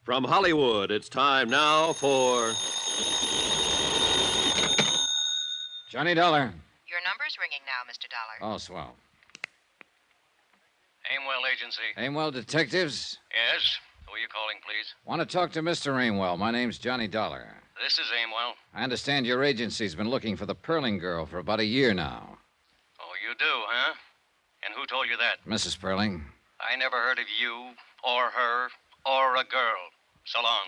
From Hollywood, it's time now for... Johnny Dollar. Your number's ringing now, Mr. Dollar. Oh, swell. Aimwell Agency. Aimwell Detectives? Yes? Who are you calling, please? Want to talk to Mr. Aimwell. My name's Johnny Dollar. This is Aimwell. I understand your agency's been looking for the Perling girl for about a year now. Oh, you do, huh? And who told you that? Mrs. Perling. I never heard of you, or her, or a girl. So long.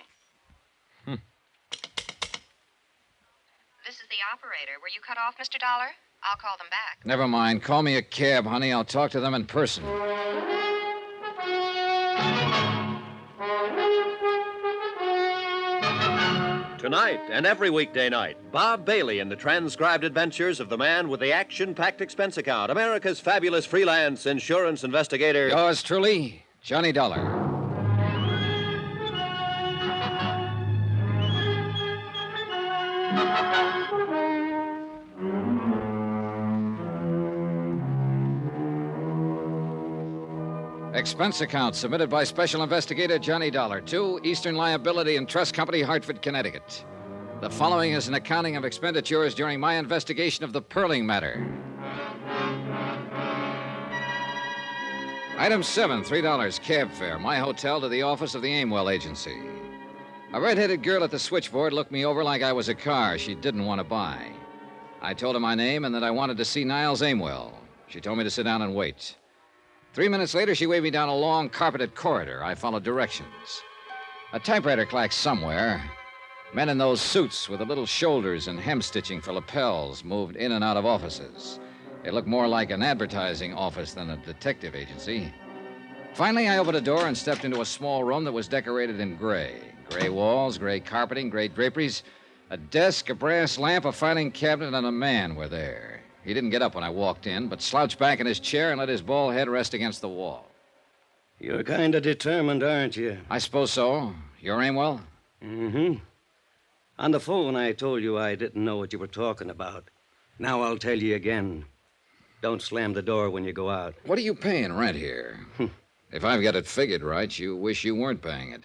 This is the operator. Were you cut off, Mr. Dollar? I'll call them back. Never mind. Call me a cab, honey. I'll talk to them in person. Tonight and every weekday night, Bob Bailey in the transcribed adventures of the man with the action-packed expense account, America's fabulous freelance insurance investigator. Yours truly, Johnny Dollar. Expense account submitted by Special Investigator Johnny Dollar to Eastern Liability and Trust Company, Hartford, Connecticut. The following is an accounting of expenditures during my investigation of the Perling matter. Item 7, $3 cab fare, my hotel to the office of the Aimwell Agency. A red-headed girl at the switchboard looked me over like I was a car she didn't want to buy. I told her my name and that I wanted to see Niles Aimwell. She told me to sit down and wait. 3 minutes later, she waved me down a long, carpeted corridor. I followed directions. A typewriter clacked somewhere. Men in those suits with the little shoulders and hem stitching for lapels moved in and out of offices. It looked more like an advertising office than a detective agency. Finally, I opened a door and stepped into a small room that was decorated in gray. Gray walls, gray carpeting, gray draperies. A desk, a brass lamp, a filing cabinet, and a man were there. He didn't get up when I walked in, but slouched back in his chair and let his bald head rest against the wall. You're kind of determined, aren't you? I suppose so. You're Aimwell? Mm-hmm. On the phone, I told you I didn't know what you were talking about. Now I'll tell you again. Don't slam the door when you go out. What are you paying rent here? If I've got it figured right, you wish you weren't paying it.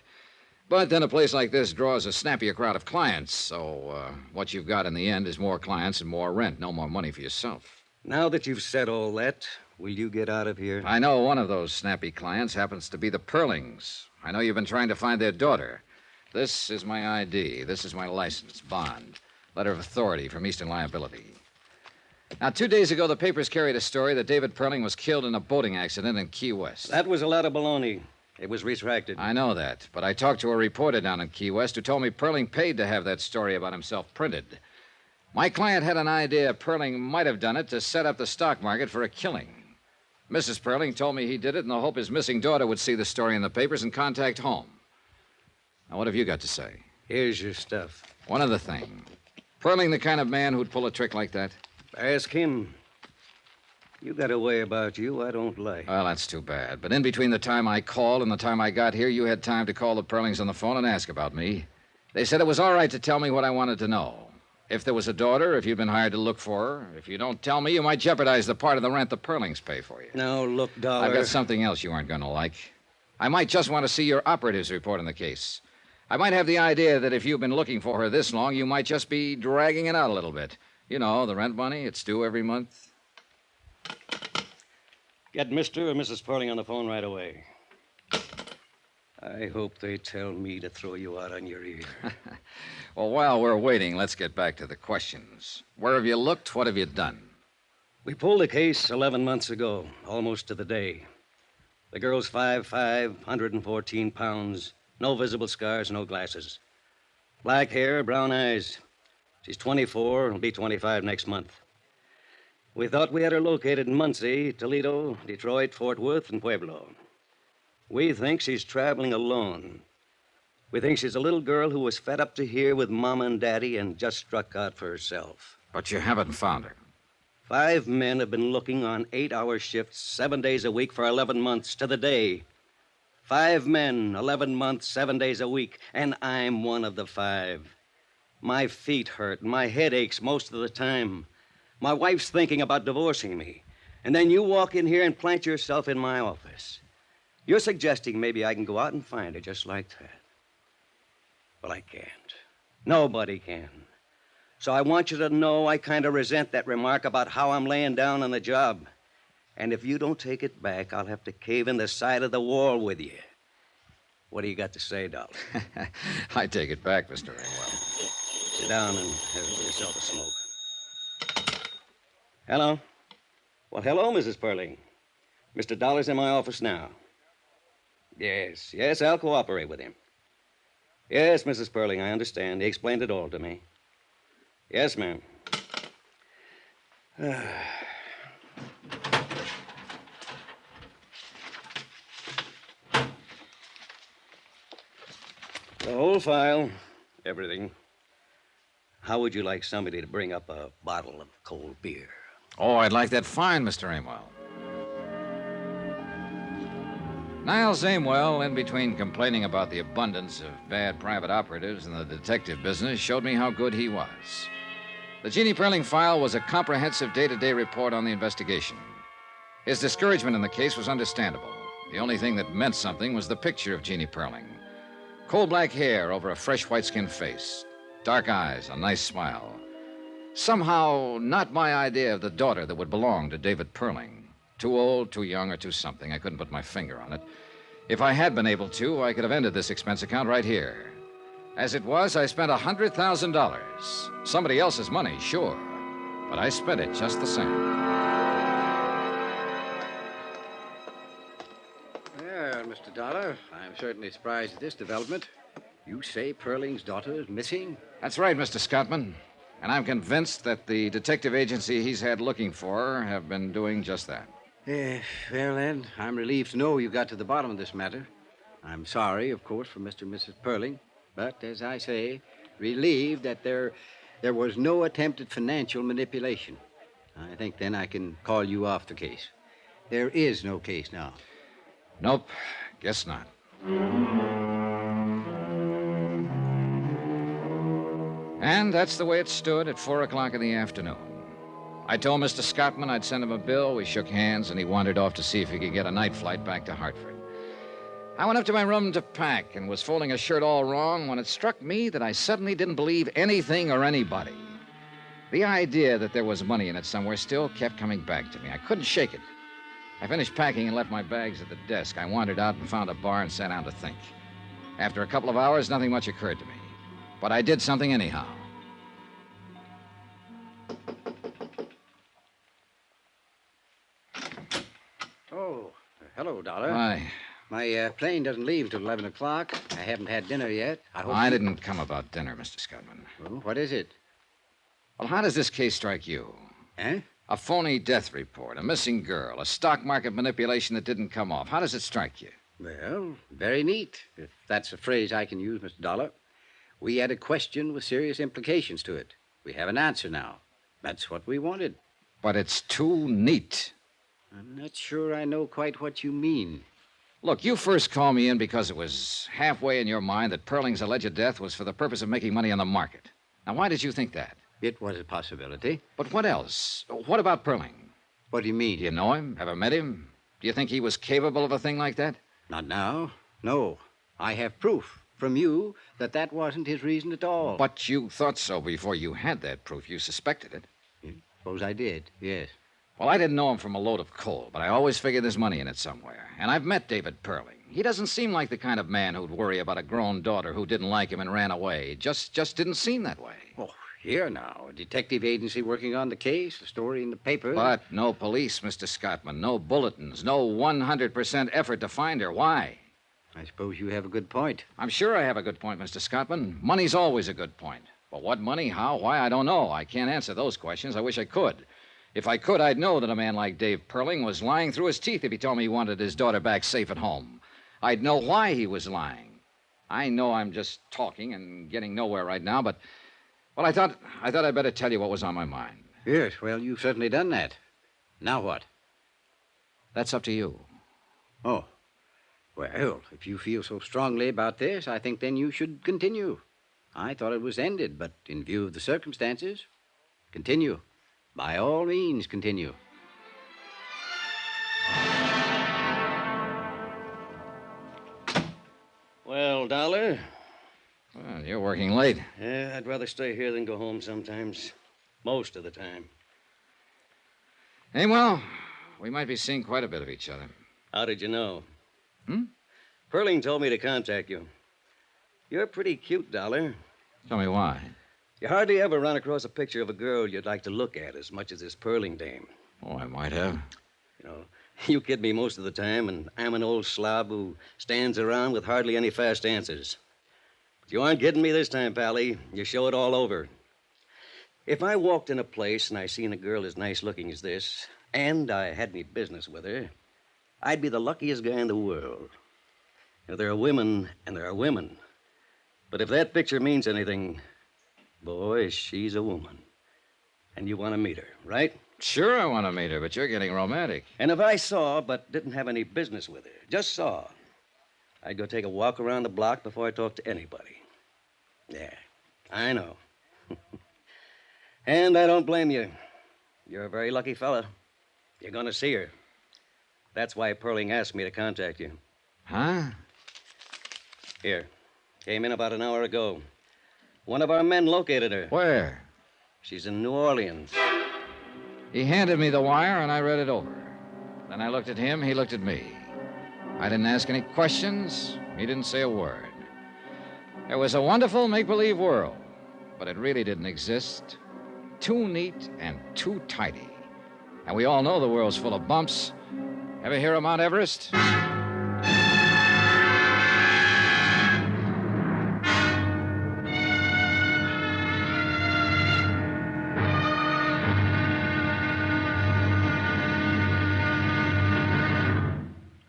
But then a place like this draws a snappier crowd of clients, so what you've got in the end is more clients and more rent, no more money for yourself. Now that you've said all that, will you get out of here? I know one of those snappy clients happens to be the Perlings. I know you've been trying to find their daughter. This is my ID. This is my license, bond, letter of authority from Eastern Liability. Now, 2 days ago, the papers carried a story that David Perling was killed in a boating accident in Key West. That was a lot of baloney. It was retracted. I know that, but I talked to a reporter down in Key West who told me Perling paid to have that story about himself printed. My client had an idea Perling might have done it to set up the stock market for a killing. Mrs. Perling told me he did it in the hope his missing daughter would see the story in the papers and contact home. Now, what have you got to say? Here's your stuff. One other thing. Perling the kind of man who'd pull a trick like that? Ask him. You got a way about you I don't like. Well, that's too bad. But in between the time I called and the time I got here, you had time to call the Perlings on the phone and ask about me. They said it was all right to tell me what I wanted to know. If there was a daughter, if you'd been hired to look for her. If you don't tell me, you might jeopardize the part of the rent the Perlings pay for you. Now, look, Dollar. I've got something else you aren't going to like. I might just want to see your operatives report on the case. I might have the idea that if you've been looking for her this long, you might just be dragging it out a little bit. You know, the rent money, it's due every month. Get Mr. or Mrs. Perling on the phone right away. I hope they tell me to throw you out on your ear. Well, while we're waiting, let's get back to the questions. Where have you looked? What have you done? We pulled the case 11 months ago, almost to the day. The girl's 5'5", 114 pounds, no visible scars, no glasses. Black hair, brown eyes. She's 24, will be 25 next month. We thought we had her located in Muncie, Toledo, Detroit, Fort Worth, and Pueblo. We think she's traveling alone. We think she's a little girl who was fed up to here with Mama and Daddy and just struck out for herself. But you haven't found her. 5 men have been looking on 8-hour shifts, 7 days a week for 11 months to the day. 5 men, 11 months, 7 days a week, and I'm one of the 5. My feet hurt, my head aches most of the time. My wife's thinking about divorcing me. And then you walk in here and plant yourself in my office. You're suggesting maybe I can go out and find her just like that. Well, I can't. Nobody can. So I want you to know I kind of resent that remark about how I'm laying down on the job. And if you don't take it back, I'll have to cave in the side of the wall with you. What do you got to say, Dollar? I take it back, Mr. Ringwell. Sit down and have yourself a smoke. Hello? Well, hello, Mrs. Perling. Mr. Dollar's in my office now. Yes, I'll cooperate with him. Yes, Mrs. Perling, I understand. He explained it all to me. Yes, ma'am. The whole file, everything. How would you like somebody to bring up a bottle of cold beer? Oh, I'd like that fine, Mr. Amwell. Niles Amwell, in between complaining about the abundance of bad private operatives in the detective business, showed me how good he was. The Jeannie Perling file was a comprehensive day-to-day report on the investigation. His discouragement in the case was understandable. The only thing that meant something was the picture of Jeannie Perling. Coal black hair over a fresh white-skinned face. Dark eyes, a nice smile. Somehow, not my idea of the daughter that would belong to David Perling. Too old, too young, or too something. I couldn't put my finger on it. If I had been able to, I could have ended this expense account right here. As it was, I spent $100,000. Somebody else's money, sure. But I spent it just the same. Well, Mr. Dollar, I'm certainly surprised at this development. You say Perling's daughter is missing? That's right, Mr. Scottman. And I'm convinced that the detective agency he's had looking for her have been doing just that. Well, then, I'm relieved to know you got to the bottom of this matter. I'm sorry, of course, for Mr. and Mrs. Perling, but, as I say, relieved that there was no attempt at financial manipulation. I think, then, I can call you off the case. There is no case now. Nope, guess not. And that's the way it stood at 4 o'clock in the afternoon. I told Mr. Scottman I'd send him a bill. We shook hands, and he wandered off to see if he could get a night flight back to Hartford. I went up to my room to pack and was folding a shirt all wrong when it struck me that I suddenly didn't believe anything or anybody. The idea that there was money in it somewhere still kept coming back to me. I couldn't shake it. I finished packing and left my bags at the desk. I wandered out and found a bar and sat down to think. After a couple of hours, nothing much occurred to me. But I did something anyhow. Oh, hello, Dollar. Why? My plane doesn't leave till 11 o'clock. I haven't had dinner yet. I didn't come about dinner, Mr. Scottman. Oh, what is it? Well, how does this case strike you? Eh? A phony death report, a missing girl, a stock market manipulation that didn't come off. How does it strike you? Well, very neat, if that's a phrase I can use, Mr. Dollar. We had a question with serious implications to it. We have an answer now. That's what we wanted. But it's too neat. I'm not sure I know quite what you mean. Look, you first called me in because it was halfway in your mind that Perling's alleged death was for the purpose of making money on the market. Now, why did you think that? It was a possibility. But what else? What about Perling? What do you mean? Do you know him? Ever met him? Do you think he was capable of a thing like that? Not now. No. I have proof from you that wasn't his reason at all. But you thought so before you had that proof. You suspected it. Suppose I did, yes. Well, I didn't know him from a load of coal, but I always figured there's money in it somewhere. And I've met David Perling. He doesn't seem like the kind of man who'd worry about a grown daughter who didn't like him and ran away. Just didn't seem that way. Oh, here now. A detective agency working on the case, a story in the paper. But no police, Mr. Scottman. No bulletins. No 100% effort to find her. Why? I suppose you have a good point. I'm sure I have a good point, Mr. Scottman. Money's always a good point. But what money, how, why, I don't know. I can't answer those questions. I wish I could. If I could, I'd know that a man like Dave Perling was lying through his teeth if he told me he wanted his daughter back safe at home. I'd know why he was lying. I know I'm just talking and getting nowhere right now, but, well, I thought I'd better tell you what was on my mind. Yes, well, you've certainly done that. Now what? That's up to you. Oh. Well, if you feel so strongly about this, I think then you should continue. I thought it was ended, but in view of the circumstances, continue. By all means, continue. Well, Dollar? Well, you're working late. Yeah, I'd rather stay here than go home sometimes. Most of the time. Hey, well, we might be seeing quite a bit of each other. How did you know? Hmm? Perling told me to contact you. You're pretty cute, Dollar. Tell me why. You hardly ever run across a picture of a girl you'd like to look at as much as this Perling dame. Oh, I might have. You know, you kid me most of the time, and I'm an old slob who stands around with hardly any fast answers. But you aren't kidding me this time, Pally. You show it all over. If I walked in a place and I seen a girl as nice looking as this, and I had any business with her, I'd be the luckiest guy in the world. You know, there are women and there are women. But if that picture means anything, boy, she's a woman. And you want to meet her, right? Sure, I want to meet her, but you're getting romantic. And if I saw but didn't have any business with her, just saw, I'd go take a walk around the block before I talked to anybody. Yeah, I know. And I don't blame you. You're a very lucky fella. You're going to see her. That's why Perling asked me to contact you. Huh? Here. Came in about an hour ago. One of our men located her. Where? She's in New Orleans. He handed me the wire, and I read it over. Then I looked at him, he looked at me. I didn't ask any questions. He didn't say a word. It was a wonderful make-believe world, but it really didn't exist. Too neat and too tidy. And we all know the world's full of bumps. Ever hear of Mount Everest?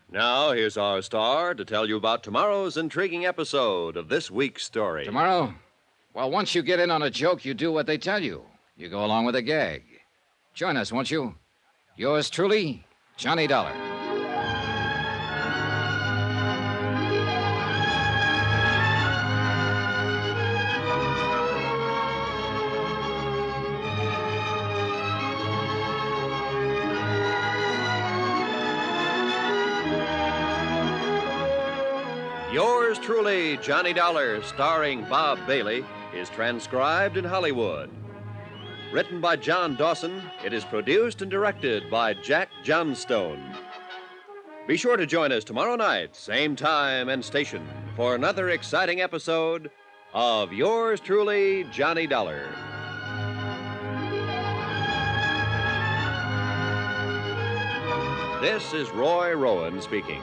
Now, here's our star to tell you about tomorrow's intriguing episode of this week's story. Tomorrow? Well, once you get in on a joke, you do what they tell you. You go along with a gag. Join us, won't you? Yours truly, Johnny Dollar. Yours truly, Johnny Dollar, starring Bob Bailey, is transcribed in Hollywood. Written by John Dawson, it is produced and directed by Jack Johnstone. Be sure to join us tomorrow night, same time and station, for another exciting episode of Yours truly, Johnny Dollar. This is Roy Rowan speaking.